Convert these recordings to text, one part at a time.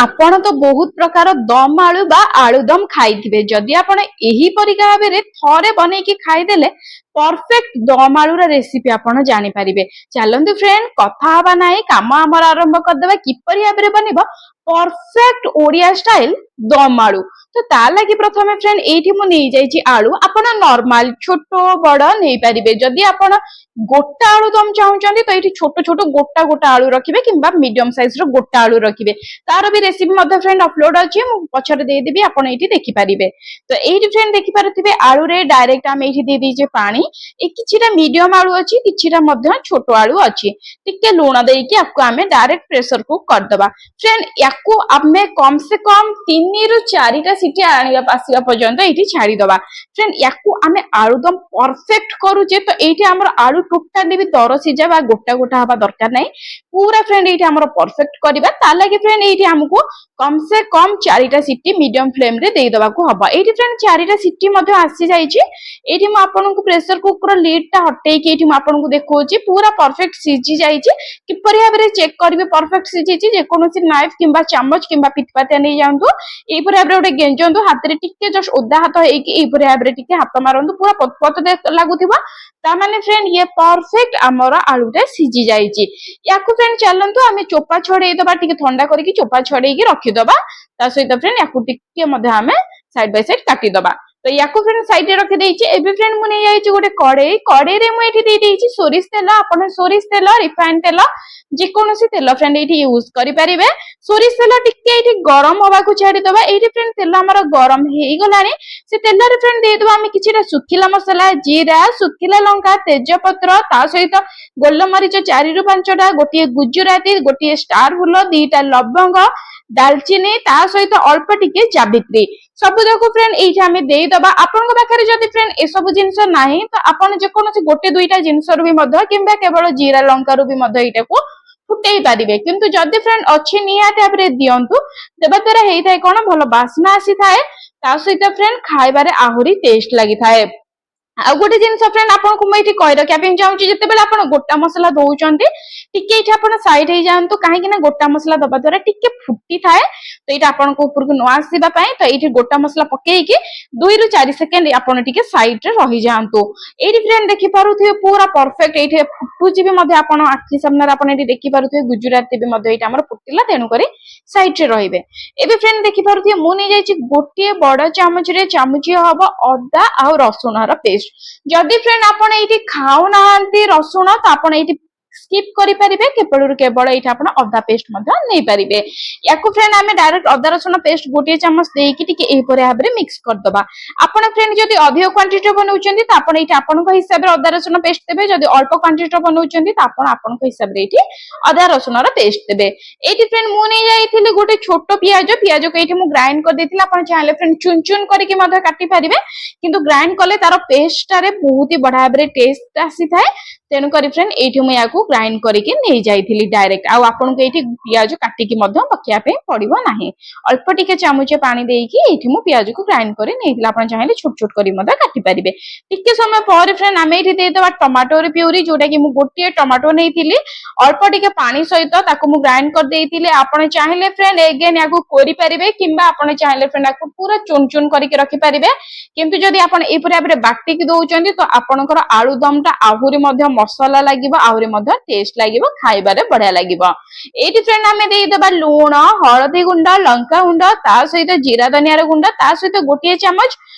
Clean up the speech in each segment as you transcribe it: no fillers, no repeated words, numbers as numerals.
ଆପଣ ତ ବହୁତ ପ୍ରକାର ଦମ ଆଳୁ ବା ଆଳୁଦମ ଖାଇଥିବେ। ଯଦି ଆପଣ ଏହିପରି ଭାବରେ ଥରେ ବନେଇକି ଖାଇଦେଲେ ପରଫେକ୍ଟ ଦମ ଆଳୁର ରେସିପି ଆପଣ ଜାଣିପାରିବେ। ଚାଲନ୍ତୁ ଫ୍ରେଣ୍ଡ କଥା ହବା ନାହିଁ, କାମ ଆମର ଆରମ୍ଭ କରିଦେବା। କିପରି ଭାବରେ ବନିବ ପରଫେକ୍ଟ ଓଡିଆ ଷ୍ଟାଇଲ ଦମ ଆଳୁ। ତ ତା ଲାଗି ପ୍ରଥମେ ଫ୍ରେଣ୍ଡ ଏଇଠି ମୁଁ ନେଇଯାଇଛି ଆଳୁ। ଆପଣ ନର୍ମାଲ ଛୋଟ ବଡ ନେଇପାରିବେ। ଯଦି ଆପଣ ଗୋଟା ଆଳୁ ଦମ ଚାହୁଁଛନ୍ତି ତ ଏଇଠି ଛୋଟ ଛୋଟ ଗୋଟା ଗୋଟା ଆଳୁ ରଖିବେ କିମ୍ବା ମିଡିୟମ ସାଇଜ ର ଗୋଟା ଆଳୁ ରଖିବେ। ତାର ବି ରେସିପି ମଧ୍ୟ ଫ୍ରେଣ୍ଡ ଅପଲୋଡ ଅଛି, ମୁଁ ପଛରେ ଦେଇଦେବି, ଆପଣ ଏଇଠି ଦେଖିପାରିବେ। ତ ଏଇଠି ଫ୍ରେଣ୍ଡ ଦେଖିପାରୁଥିବେ ଆଳୁରେ ଡାଇରେକ୍ଟ ଆମେ ଏଇଠି ଦେଇଦେଇଛେ ପାଣି। କିଛିଟା ମିଡିୟମ ଆଳୁ ଅଛି, କିଛିଟା ମଧ୍ୟ ଛୋଟ ଆଳୁ ଅଛି। ଟିକେ ଲୁଣ ଦେଇକି ଆକୁ ଆମେ ଡାଇରେକ୍ଟ ପ୍ରେସର କୁକ୍ କରିଦବା। ଫ୍ରେଣ୍ଡ ୟାକୁ ଆମେ କମ ସେ କମ 3 ରୁ 4ଟା ସିଟି ଆସିବା ପର୍ଯ୍ୟନ୍ତ ଏଇଠି ଛାଡିଦବା। ଫ୍ରେଣ୍ଡ ୟାକୁ ଆମେ ଆଳୁଦମ ପରଫେକ୍ଟ କରୁଛେ, ତ ଏଇଠି ଆମର ଆଳୁ ଟୋଟାଲି ବି ଦର ସିଝା ବା ଗୋଟା ଗୋଟା ହବା ଦରକାର ନାହିଁ। ପୁରା ଫ୍ରେଣ୍ଡ ଏଇଠି ଆମର ପରଫେକ୍ଟ କରିବା। ତା ଲାଗି ଫ୍ରେଣ୍ଡ ଏଇଠି ଆମକୁ କମ ସେ କମ 4ଟା ସିଟି ମିଡିୟମ ଫ୍ଲେମ ରେ ଦେଇଦବାକୁ ହବ। ଏଇଠି ଫ୍ରେଣ୍ଡ 4ଟା ସିଟି ମଧ୍ୟ ଆସି ଯାଇଛି। ଏଇଠି ମୁଁ ଆପଣଙ୍କୁ ପ୍ରେସର କୁକର ଲିଡ୍ ଟା ହଟେଇକି ଏଇଠି ମୁଁ ଆପଣଙ୍କୁ ଦେଖଉଛି ପୁରା ପରଫେକ୍ଟ ସିଝି ଯାଇଛି। କିପରି ଭାବରେ ଚେକ୍ କରିବେ ପରଫେକ୍ଟ ସିଝିଛି? ଯେକୌଣସି ନାଇଫ କିମ୍ବା ଚାମଚ କିମ୍ବା ପିଠପାତିଆ ନେଇଯାଆନ୍ତୁ, ଏଇପରି ଭାବରେ ଗୋଟେ ଗେଞ୍ଜନ୍ତୁ, ହାତରେ ଟିକେ ଜଷ୍ଟ ଓଦା ହାତ ହେଇକି ଏଇପରି ଭାବରେ ଟିକେ ହାତ ମାରନ୍ତୁ, ପୁରା ପତ ଲାଗୁଥିବ। ତାମାନେ ଫ୍ରେଣ୍ଡ ଇଏ ପରଫେକ୍ଟ ଆମର ଆଳୁଟା ସିଝି ଯାଇଛି। ୟାକୁ ଫ୍ରେଣ୍ଡ ଚାଲନ୍ତୁ ଆମେ ଚୋପା ଛଡେଇଦବା, ଟିକେ ଥଣ୍ଡା କରିକି ଚୋପା ଛଡେଇକି ରଖିଦବା। ତା ସହିତ ଫ୍ରେଣ୍ଡ ୟାକୁ ଟିକେ ମଧ୍ୟ ଆମେ ସାଇଡ ବାଇ ସାଇଡ କାଟିଦବା। ତ ୟାକୁ ଫ୍ରେଣ୍ଡ ସାଇଡରେ ରଖିଦେଇଛି। ଏବେ ଫ୍ରେଣ୍ଡ ମୁଁ ନେଇଯାଇଛି ଗୋଟେ କଡେଇ। କଡେଇରେ ମୁଁ ଏଇଠି ଦେଇଦେଇଛି ସୋରିଷ ତେଲ। ଆପଣ ସୋରିଷ ତେଲ, ରିଫାଇନ ତେଲ, ଯେକୌଣସି ତେଲ ଫ୍ରେଣ୍ଡ ଏଇଠି ୟୁଜ କରିପାରିବେ। ସୋରିଷ ତେଲ ଟିକେ ଏଇଠି ଗରମ ହବାକୁ ଛାଡିଦବା। ଏଇଠି ଫ୍ରେଣ୍ଡ ତେଲ ଆମର ଗରମ ହେଇଗଲାଣି। ସେ ତେଲରେ ଫ୍ରେଣ୍ଡ ଦେଇଦବା ଆମେ କିଛିଟା ଶୁଖିଲା ମସଲା, ଜିରା, ଶୁଖିଲା ଲଙ୍କା, ତେଜପତ୍ର, ତା ସହିତ ଗୋଲମରିଚ 4ରୁ 5ଟା, ଗୋଟିଏ ଗୁଜୁରାତି, ଗୋଟିଏ ଷ୍ଟାର ଫୁଲ, 2ଟା ଲବଙ୍ଗ, ଡାଲଚିନି, ତା ସହିତ ଅଳ୍ପ ଟିକେ ଜାବିତ୍ରୀ। ସବୁ ଯାକ ଫ୍ରେଣ୍ଡ ଏଇଠି ଆମେ ଦେଇଦବା। ଆପଣଙ୍କ ପାଖରେ ଯଦି ଫ୍ରେଣ୍ଡ ଏସବୁ ଜିନିଷ ନାହିଁ ତ ଆପଣ ଯେକୌଣସି ଗୋଟେ 2ଟା ଜିନିଷରୁ ବି ମଧ୍ୟ କିମ୍ବା କେବଳ ଜିରା ଲଙ୍କାରୁ ବି ମଧ୍ୟ ଏଇଟାକୁ ଫୁଟେଇ ପାରିବେ। କିନ୍ତୁ ଯଦି ଫ୍ରେଣ୍ଡ ଅଛି ନିହାତି ଭାବରେ ଦିଅନ୍ତୁ। ଦେବା ଦ୍ୱାରା ହେଇଥାଏ କଣ, ଭଲ ବାସ୍ନା ଆସିଥାଏ। ତା ସହିତ ଫ୍ରେଣ୍ଡ ଖାଇବାରେ ଆହୁରି ଟେଷ୍ଟ ଲାଗିଥାଏ। ଆଉ ଗୋଟେ ଜିନିଷ ଫ୍ରେଣ୍ଡ ଆପଣଙ୍କୁ ମୁଁ ଏଇଠି କହି ରଖିବା ପାଇଁ ଚାହୁଁଛି, ଯେତେବେଳେ ଆପଣ ଗୋଟା ମସଲା ଦଉଛନ୍ତି ଟିକେ ଏଇଠି ଆପଣ ସାଇଡ ହେଇଯାଆନ୍ତୁ। କାହିଁକି ନା ଗୋଟା ମସଲା ଦବା ଦ୍ୱାରା ଟିକେ ଫୁଟିଥାଏ, ତ ଏଇଟା ଆପଣଙ୍କ ଉପରକୁ ନ ଆସିବା ପାଇଁ। ତ ଏଇଠି ଗୋଟା ମସଲା ପକେଇକି 2ରୁ 4 ସେକେଣ୍ଡ ଆପଣ ଟିକେ ସାଇଡରେ ରହିଯାଆନ୍ତୁ। ଏଇଠି ଫ୍ରେଣ୍ଡ ଦେଖିପାରୁଥିବେ ପୁରା ପରଫେକ୍ଟ ଏଇଠି ଫୁଟୁଛି ବି ମଧ୍ୟ, ଆପଣ ଆଖି ସାମ୍ନାରେ ଆପଣ ଏଇଠି ଦେଖିପାରୁଥିବେ ଗୁଜୁରାତି ବି ମଧ୍ୟ ଏଇଟା ଆମର ଫୁଟିଲା, ତେଣୁକରି ସାଇଡରେ ରହିବେ। ଏବେ ଫ୍ରେଣ୍ଡ ଦେଖିପାରୁଥିବେ ମୁଁ ନେଇଯାଇଛି ଗୋଟିଏ ବଡ ଚାମଚରେ ଚାମଚିଏ ହବ ଅଦା ଆଉ ରସୁଣର ପେଷ୍ଟ। ଯଦି ଫ୍ରେଣ୍ଡ ଆପଣ ଏଇଠି ଖାଉନାହାନ୍ତି ରସୁଣ ତ ଆପଣ ଏଇଠି ସ୍କିପ୍ କରିପାରିବେ। କେବଳରୁ କେବଳ ଏଇଠି ଆପଣ ଅଦା ପେଷ୍ଟ ମଧ୍ୟ ନେଇପାରିବେ। ୟାକୁ ଫ୍ରେଣ୍ଡ ଆମେ ଡାଇରେକ୍ଟ ଅଦା ରସୁଣ ପେଷ୍ଟ ଗୋଟିଏ ଚାମଚ ଦେଇକି ଟିକେ ଏହିପରି ଭାବରେ ମିକ୍ସ କରିଦବା। ଆପଣ ଫ୍ରେଣ୍ଡ ଯଦି ଅଧିକ କ୍ୱାଣ୍ଟିଟିର ବନଉଛନ୍ତି ତ ଆପଣ ଏଇଠି ଆପଣଙ୍କ ହିସାବରେ ଅଦା ରସୁଣ ପେଷ୍ଟ ଦେବେ। ଯଦି ଅଳ୍ପ କ୍ୱାଣ୍ଟିଟିର ବନଉଛନ୍ତି ତ ଆପଣ ଆପଣଙ୍କ ହିସାବରେ ଏଇଠି ଅଦା ରସୁଣର ପେଷ୍ଟ ଦେବେ। ଏଇଠି ଫ୍ରେଣ୍ଡ ମୁଁ ନେଇଯାଇଥିଲି ଗୋଟେ ଛୋଟ ପିଆଜ। ପିଆଜକୁ ଏଇଠି ମୁଁ ଗ୍ରାଇଣ୍ଡ କରିଦେଇଥିଲି। ଆପଣ ଚାହିଁଲେ ଫ୍ରେଣ୍ଡ ଚୁନ ଚୁନ କରିକି ମଧ୍ୟ କାଟି ପାରିବେ, କିନ୍ତୁ ଗ୍ରାଇଣ୍ଡ କଲେ ତାର ପେଷ୍ଟଟାରେ ବହୁତ ବଢିଆ ଭାବରେ ଟେଷ୍ଟ ଆସିଥାଏ। ତେଣୁକରି ଫ୍ରେଣ୍ଡ ଏଇଠି ମୁଁ ୟାକୁ ଗ୍ରାଇଣ୍ଡ କରିକି ନେଇଯାଇଥିଲି ଡାଇରେକ୍ଟ। ଆଉ ଆପଣଙ୍କୁ ଏଇଠି ପିଆଜ କାଟିକି ମଧ୍ୟ ପକେଇବା ପାଇଁ ପଡିବ ନାହିଁ। ଅଳ୍ପ ଟିକେ ଚାମଚ ପାଣି ଦେଇକି ଏଇଠି ମୁଁ ପିଆଜକୁ ଗ୍ରାଇଣ୍ଡ କରି ନେଇଥିଲି। ଆପଣ ଚାହିଁଲେ ଛୋଟ ଛୋଟ କରି ମଧ୍ୟ କାଟି ପାରିବେ। ଟିକେ ସମୟ ପରେ ଫ୍ରେଣ୍ଡ ଆମେ ଏଇଠି ଦେଇଦେବା ଟମାଟୋର ପ୍ୟୁରି, ଯୋଉଟା କି ମୁଁ ଗୋଟିଏ ଟମାଟୋ ନେଇଥିଲି। ଅଳ୍ପ ଟିକେ ପାଣି ସହିତ ତାକୁ ମୁଁ ଗ୍ରାଇଣ୍ଡ କରିଦେଇଥିଲି। ଆପଣ ଚାହିଁଲେ ଫ୍ରେଣ୍ଡ ଏଗେନ୍ ୟାକୁ କରିପାରିବେ, କିମ୍ବା ଆପଣ ଚାହିଁଲେ ଫ୍ରେଣ୍ଡ ୟାକୁ ପୁରା ଚୁନ ଚୁନ କରିକି ରଖିପାରିବେ। କିନ୍ତୁ ଯଦି ଆପଣ ଏଇପରି ଭାବରେ ବାଟିକି ଦଉଛନ୍ତି ତ ଆପଣଙ୍କର ଆଳୁ ଦମଟା ଆହୁରି ମଧ୍ୟ ମସଲା ଲାଗିବ, ଆହୁରି ମଧ୍ୟ ଟେଷ୍ଟ ଲାଗିବ, ଖାଇବାରେ ବଢିଆ ଲାଗିବ। ଏଇଠି ଫ୍ରେଣ୍ଡ ଆମେ ଦେଇଦବା ଲୁଣ, ହଳଦୀ ଗୁଣ୍ଡ, ଲଙ୍କା ଗୁଣ୍ଡ, ତା ସହିତ ଜିରା ଧନିଆର ଗୁଣ୍ଡ, ତା ସହିତ ଗୋଟିଏ ଚାମଚ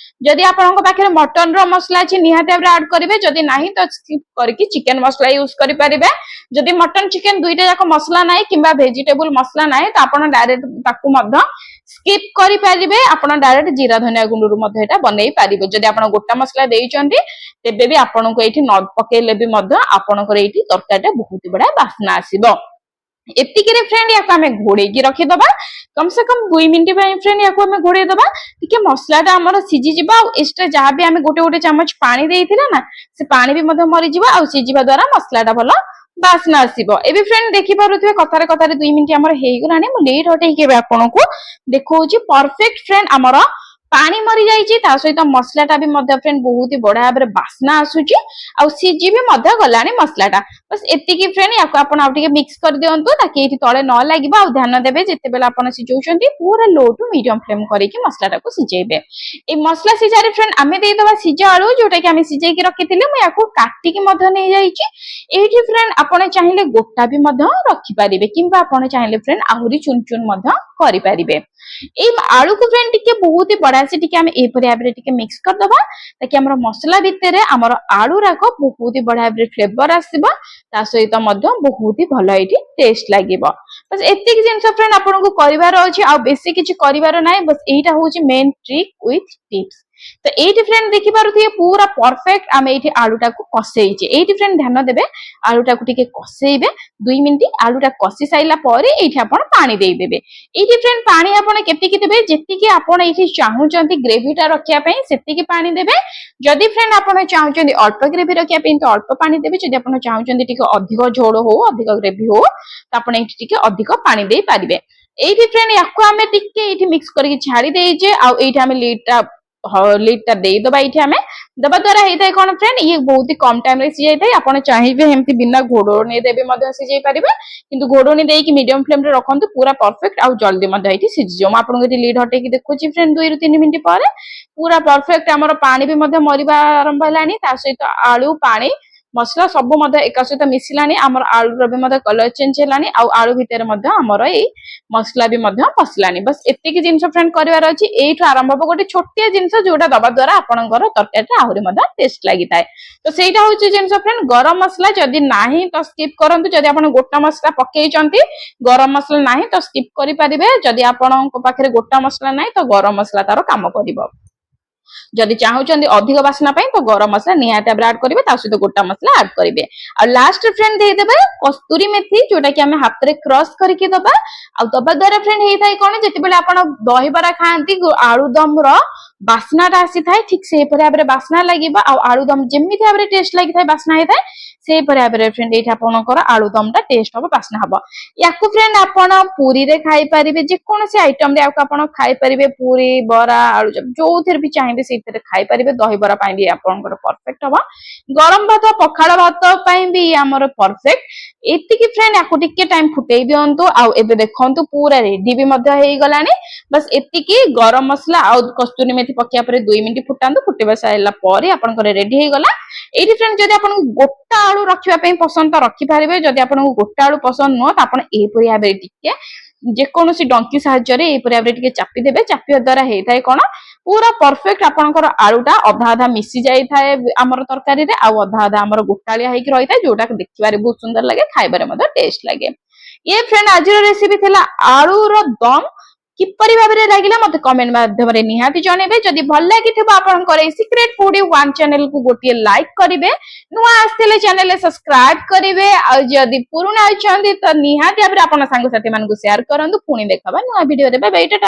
ଯଦି ଆପଣଙ୍କ ପାଖରେ ମଟନର ମସଲା ଅଛି ନିହାତି ଭାବରେ ଆଡ୍ କରିବେ। ଯଦି ନାହିଁ ତ ସ୍କିପ୍ କରିକି ଚିକେନ ମସଲା ୟୁଜ କରିପାରିବେ। ଯଦି ମଟନ ଚିକେନ 2ଟା ଯାକ ମସଲା ନାହିଁ କିମ୍ବା ଭେଜିଟେବୁଲ ମସଲା ନାହିଁ ତ ଆପଣ ଡାଇରେକ୍ଟ ତାକୁ ମଧ୍ୟ ସ୍କିପ୍ କରିପାରିବେ। ଆପଣ ଡାଇରେକ୍ଟ ଜିରା ଧନିଆ ଗୁଣ୍ଡରୁ ମଧ୍ୟ ଏଇଟା ବନେଇ ପାରିବେ। ଯଦି ଆପଣ ଗୋଟା ମସଲା ଦେଇଛନ୍ତି ତେବେ ବି ଆପଣଙ୍କୁ ଏଇଠି ନ ପକେଇଲେ ବି ମଧ୍ୟ ଆପଣଙ୍କର ଏଇଠି ତରକାରୀଟା ବହୁତ ବଢିଆ ବାସ୍ନା ଆସିବ। ଏତିକିରେ ଫ୍ରେଣ୍ଡ ୟାକୁ ଆମେ ଘୋଡେଇକି ରଖିଦବା। କମ ସେ କମ 2 ମିନିଟ ପାଇଁ ଫ୍ରେଣ୍ଡ ୟାକୁ ଆମେ ଘୋଡେଇ ଦବା। ଟିକେ ମସଲାଟା ଆମର ସିଝିଯିବ, ଆଉ ଏକ୍ସଟ୍ରା ଯାହା ବି ଆମେ ଗୋଟେ ଗୋଟେ ଚାମଚ ପାଣି ଦେଇଥିଲେ ନା, ସେ ପାଣି ବି ମଧ୍ୟ ମରିଯିବ, ଆଉ ସିଝିବା ଦ୍ୱାରା ମସଲାଟା ଭଲ ବାସ୍ନା ଆସିବ। ଏବେ ଫ୍ରେଣ୍ଡ ଦେଖିପାରୁଥିବେ କଥାରେ କଥାରେ 2 ମିନିଟ ଆମର ହେଇଗଲାଣି। ମୁଁ ଲିଡ୍ ହଟେଇକି ଏବେ ଆପଣଙ୍କୁ ଦେଖଉଛି ପରଫେକ୍ଟ ଫ୍ରେଣ୍ଡ ଆମର ପାଣି ମରି ଯାଇଛି ତା ସହିତ ମସଲାଟା ବି ମଧ୍ୟ ଫ୍ରେଣ୍ଡ ବହୁତ ବଢିଆ ଭାବରେ ବାସ୍ନା ଆସୁଛି ଆଉ ସିଝି ବି ମଧ୍ୟ ଗଲାଣି ମସଲାଟା। ବସ୍ ଏତିକି ଫ୍ରେଣ୍ଡ ୟାକୁ ଆପଣ ଆଉ ଟିକେ ମିକ୍ସ କରିଦିଅନ୍ତୁ ତାକି ଏଇଠି ତଳେ ନ ଲାଗିବ। ଆଉ ଧ୍ୟାନ ଦେବେ ଯେତେବେଳେ ଆପଣ ସିଝଉଛନ୍ତି ପୁରା ଲୋ ଟୁ ମିଡିୟମ ଫ୍ଲେମ୍ କରିକି ମସଲାଟାକୁ ସିଝେଇବେ। এই ମସଲା ସିଝାରେ ଫ୍ରେଣ୍ଡ ଆମେ ଦେଇଦବା ସିଝା ଆଳୁ ଯୋଉଟା କି ଆମେ ସିଝେଇକି ରଖିଥିଲେ। ମୁଁ ୟାକୁ କାଟିକି ମଧ୍ୟ ନେଇଯାଇଛି। ଏଇଠି ଫ୍ରେଣ୍ଡ ଆପଣ ଚାହିଁଲେ ଗୋଟା ବି ମଧ୍ୟ ରଖିପାରିବେ କିମ୍ବା ଆପଣ ଚାହିଁଲେ ଫ୍ରେଣ୍ଡ ଆହୁରି ଚୁନ ଚୁନ ମଧ୍ୟ କରିପାରିବେ। এই ଆଳୁକୁ ଫ୍ରେଣ୍ଡ ଟିକେ ବହୁତ ବଢିଆ ସେ ଟିକେ ଆମେ ଏପରି ଭାବରେ ଟିକେ ମିକ୍ସ କରିଦବା ତାକି ଆମର ମସଲା ଭିତରେ ଆମର ଆଳୁରାକ ବହୁତ ବଢିଆ ଭାବରେ ଫ୍ଲେଭର ଆସିବ ତା ସହିତ ମଧ୍ୟ ବହୁତ ଭଲ ଏଇଠି ଟେଷ୍ଟ ଲାଗିବ। ବସ୍ ଏତିକି ଜିନିଷ ଫ୍ରେଣ୍ଡ ଆପଣଙ୍କୁ କରିବାର ଅଛି ଆଉ ବେଶୀ କିଛି କରିବାର ନାହିଁ। ବସ୍ ଏଇଟା ହଉଛି ମେନ୍ ଟ୍ରିକ୍ ୱିଥ ଟିପ୍ସ। ତ ଏଇଠି ଫ୍ରେଣ୍ଡ ଦେଖିପାରୁଥିବେ ପୁରା ପରଫେକ୍ଟ ଆମେ ଏଇଠି ଆଳୁଟାକୁ କଷେଇଛେ। ଏଇଠି ଫ୍ରେଣ୍ଡ ଧ୍ୟାନ ଦେବେ ଆଳୁଟାକୁ ଟିକେ କଷେଇବେ 2 ମିନିଟ। ଆଳୁଟା କଷି ସାରିଲା ପରେ ଏଇଠି ଆପଣ ପାଣି ଦେଇଦେବେ। ଏଇଠି ଫ୍ରେଣ୍ଡ ପାଣି ଆପଣ କେତିକି ଦେବେ ଯେତିକି ଆପଣ ଏଇଠି ଚାହୁଁଛନ୍ତି ଗ୍ରେଭିଟା ରଖିବା ପାଇଁ ସେତିକି ପାଣି ଦେବେ। ଯଦି ଫ୍ରେଣ୍ଡ ଆପଣ ଚାହୁଁଛନ୍ତି ଅଳ୍ପ ଗ୍ରେଭି ରଖିବା ପାଇଁ ତ ଅଳ୍ପ ପାଣି ଦେବେ। ଯଦି ଆପଣ ଚାହୁଁଛନ୍ତି ଟିକେ ଅଧିକ ଝୋଳ ହଉ ଅଧିକ ଗ୍ରେଭି ହଉ ତ ଆପଣ ଏଇଠି ଟିକେ ଅଧିକ ପାଣି ଦେଇପାରିବେ। ଏଇଠି ଫ୍ରେଣ୍ଡ ୟାକୁ ଆମେ ଟିକେ ଏଇଠି ମିକ୍ସ କରିକି ଛାଡି ଦେଇଛେ ଆଉ ଏଇଠି ଆମେ ଲିଡଟା ଦେଇଦବା। ଏଇଠି ଆମେ ଦେବା ଦ୍ୱାରା ହେଇଥାଏ କଣ ଫ୍ରେଣ୍ଡ ଇଏ ବହୁତ କମ ଟାଇମରେ ସିଝାଇଥାଏ। ଆପଣ ଚାହିଁବେ ଏମିତି ବିନା ଘୋଡଣି ଦେବେ ମଧ୍ୟ ସିଝେଇ ପାରିବେ କିନ୍ତୁ ଘୋଡଣି ଦେଇକି ମିଡିୟମ ଫ୍ଲେମରେ ରଖନ୍ତୁ ପୁରା ପରଫେକ୍ଟ ଆଉ ଜଲ୍ଦି ମଧ୍ୟ ଏଇଠି ସିଝିଯିବ। ମୁଁ ଆପଣଙ୍କୁ ଏଠି ଲିଡ୍ ହଟେଇକି ଦେଖୁଛି ଫ୍ରେଣ୍ଡ 2 ରୁ 3 ମିନିଟ ପରେ ପୁରା ପରଫେକ୍ଟ ଆମର ପାଣି ବି ମଧ୍ୟ ମରିବା ଆରମ୍ଭ ହେଲାଣି ତା ସହିତ ଆଳୁ ପାଣି ମସଲା ସବୁ ମଧ୍ୟ ଏକା ସହିତ ମିଶିଲାଣି। ଆମର ଆଳୁର ବି ମଧ୍ୟ କଲର ଚେଞ୍ଜ ହେଲାଣି ଆଉ ଆଳୁ ଭିତରେ ମଧ୍ୟ ଆମର ଏଇ ମସଲା ବି ମଧ୍ୟ ପଶିଲାଣି। ବସ୍ ଏତିକି ଜିନିଷ ଫ୍ରେଣ୍ଡ କରିବାର ଅଛି। ଏଇଠୁ ଆରମ୍ଭ ହବ ଗୋଟେ ଛୋଟିଆ ଜିନିଷ ଯୋଉଟା ଦବା ଦ୍ୱାରା ଆପଣଙ୍କର ତରକାରୀଟା ଆହୁରି ମଧ୍ୟ ଟେଷ୍ଟ ଲାଗିଥାଏ। ତ ସେଇଟା ହଉଛି ଜିନିଷ ଫ୍ରେଣ୍ଡ ଗରମ ମସଲା ଯଦି ନାହିଁ ତ ସ୍କିପ୍ କରନ୍ତୁ। ଯଦି ଆପଣ ଗୋଟା ମସଲା ପକେଇଛନ୍ତି ଗରମ ମସଲା ନାହିଁ ତ ସ୍କିପ୍ କରିପାରିବେ। ଯଦି ଆପଣଙ୍କ ପାଖରେ ଗୋଟା ମସଲା ନାହିଁ ତ ଗରମ ମସଲା ତାର କାମ କରିବ। ଯଦି ଚାହୁଁଛନ୍ତି ଅଧିକ ବାସ୍ନା ପାଇଁ ତ ଗରମ ମସଲା ନିହାତି ଭାବରେ ଆଡ୍ କରିବେ ତା ସହିତ ଗୋଟା ମସଲା ଆଡ୍ କରିବେ। ଆଉ ଲାଷ୍ଟ ଫ୍ରେଣ୍ଡ ଦେଇଦେବେ କସ୍ତୁରୀ ମେଥି ଯୋଉଟା କି ଆମେ ହାତରେ କ୍ରସ୍ କରିକି ଦବା। ଆଉ ଦବା ଦ୍ୱାରା ଫ୍ରେଣ୍ଡ ହେଇଥାଏ କଣ ଯେତେବେଳେ ଆପଣ ଦହିବରା ଖାଆନ୍ତି ଆଳୁଦମର ବାସ୍ନାଟା ଆସିଥାଏ ଠିକ ସେହିପରି ଭାବରେ ବାସ୍ନା ଲାଗିବ ଆଉ ଆଳୁଦମ ଯେମିତି ଭାବରେ ଟେଷ୍ଟ ଲାଗିଥାଏ ବାସ୍ନା ହେଇଥାଏ ସେହିପରି ଭାବରେ ଫ୍ରେଣ୍ଡ ଏଇଠି ଆପଣଙ୍କର ଆଳୁଦମଟା ଟେଷ୍ଟ ହବ ବାସ୍ନା ହବ। ୟାକୁ ଫ୍ରେଣ୍ଡ ଆପଣ ପୁରୀରେ ଖାଇପାରିବେ ଯେକୌଣସି ଆଇଟମରେ ୟାକୁ ଆପଣ ଖାଇପାରିବେ ପୁରୀ ବରା ଆଳୁଚପ ଯୋଉଥିରେ ବି ଚାହିଁବେ ସେଇଥିରେ ଖାଇପାରିବେ। ଦହିବରା ପାଇଁ ବି ଆପଣଙ୍କର ପରଫେକ୍ଟ ହବ। ଗରମ ଭାତ ପଖାଳ ଭାତ ପାଇଁ ବି ଆମର ପରଫେକ୍ଟ। ଏତିକି ଫ୍ରେଣ୍ଡ ୟାକୁ ଟିକେ ଟାଇମ ଫୁଟେଇ ଦିଅନ୍ତୁ ଆଉ ଏବେ ଦେଖନ୍ତୁ ପୁରା ରେଡି ବି ମଧ୍ୟ ହେଇଗଲାଣି। ବସ୍ ଏତିକି ଗରମ ମସଲା ଆଉ କସ୍ତୁରୀ ମେଥି ପକେଇବା ପରେ 2 ମିନିଟ ଫୁଟାନ୍ତୁ। ଫୁଟିବା ସାରିଲା ପରେ ଆପଣଙ୍କର ରେଡି ହେଇଗଲା। ଏଇଠି ଫ୍ରେଣ୍ଡ ଯଦି ଆପଣଙ୍କୁ ଗୋଟା ଆଳୁ ରଖିବା ପାଇଁ ପସନ୍ଦ ତ ରଖିପାରିବେ। ଯଦି ଆପଣଙ୍କୁ ଗୋଟା ଆଳୁ ପସନ୍ଦ ନୁହଁ ତ ଆପଣ ଏହିପରି ଭାବରେ ଟିକେ ଯେକୌଣସି ଡଙ୍କି ସାହାଯ୍ୟରେ ଏହିପରି ଭାବରେ ଟିକେ ଚାପି ଦେବେ। ଚାପିବା ଦ୍ୱାରା ହେଇଥାଏ କଣ ପୁରା ପରଫେକ୍ଟ ଆପଣଙ୍କର ଆଳୁଟା ଅଧା ଅଧା ମିଶି ଯାଇଥାଏ ଆମର ତରକାରୀରେ ଆଉ ଅଧା ଅଧା ଆମର ଗୋଟାଳିଆ ହେଇକି ରହିଥାଏ ଯୋଉଟା ଦେଖିବାରେ ବହୁତ ସୁନ୍ଦର ଲାଗେ ଖାଇବାରେ ମଧ୍ୟ ଟେଷ୍ଟ ଲାଗେ। ଇଏ ଫ୍ରେଣ୍ଡ ଆଜିର ରେସିପି ଥିଲା ଆଳୁର ଦମ। କିପରି ଭାବରେ ଲାଗିଲା ମତେ କମେଣ୍ଟ ମାଧ୍ୟମରେ ନିହାତି ଜଣେଇବେ। ଯଦି ଭଲ ଲାଗିଥିବ ଆପଣଙ୍କର ଏଇ ସିକ୍ରେଟ ଫୁଡି 1 ଚ୍ୟାନେଲକୁ ଗୋଟିଏ ଲାଇକ୍ କରିବେ। ନୂଆ ଆସିଥିଲେ ଚ୍ୟାନେଲରେ ସବସ୍କ୍ରାଇବ କରିବେ ଆଉ ଯଦି ପୁରୁଣା ଅଛନ୍ତି ତ ନିହାତି ଭାବରେ ଆପଣ ସାଙ୍ଗସାଥି ମାନଙ୍କୁ ସେୟାର କରନ୍ତୁ। ପୁଣି ଦେଖବା ନୂଆ ଭିଡିଓରେ ବାଏ ବାଏ ଟାଟା।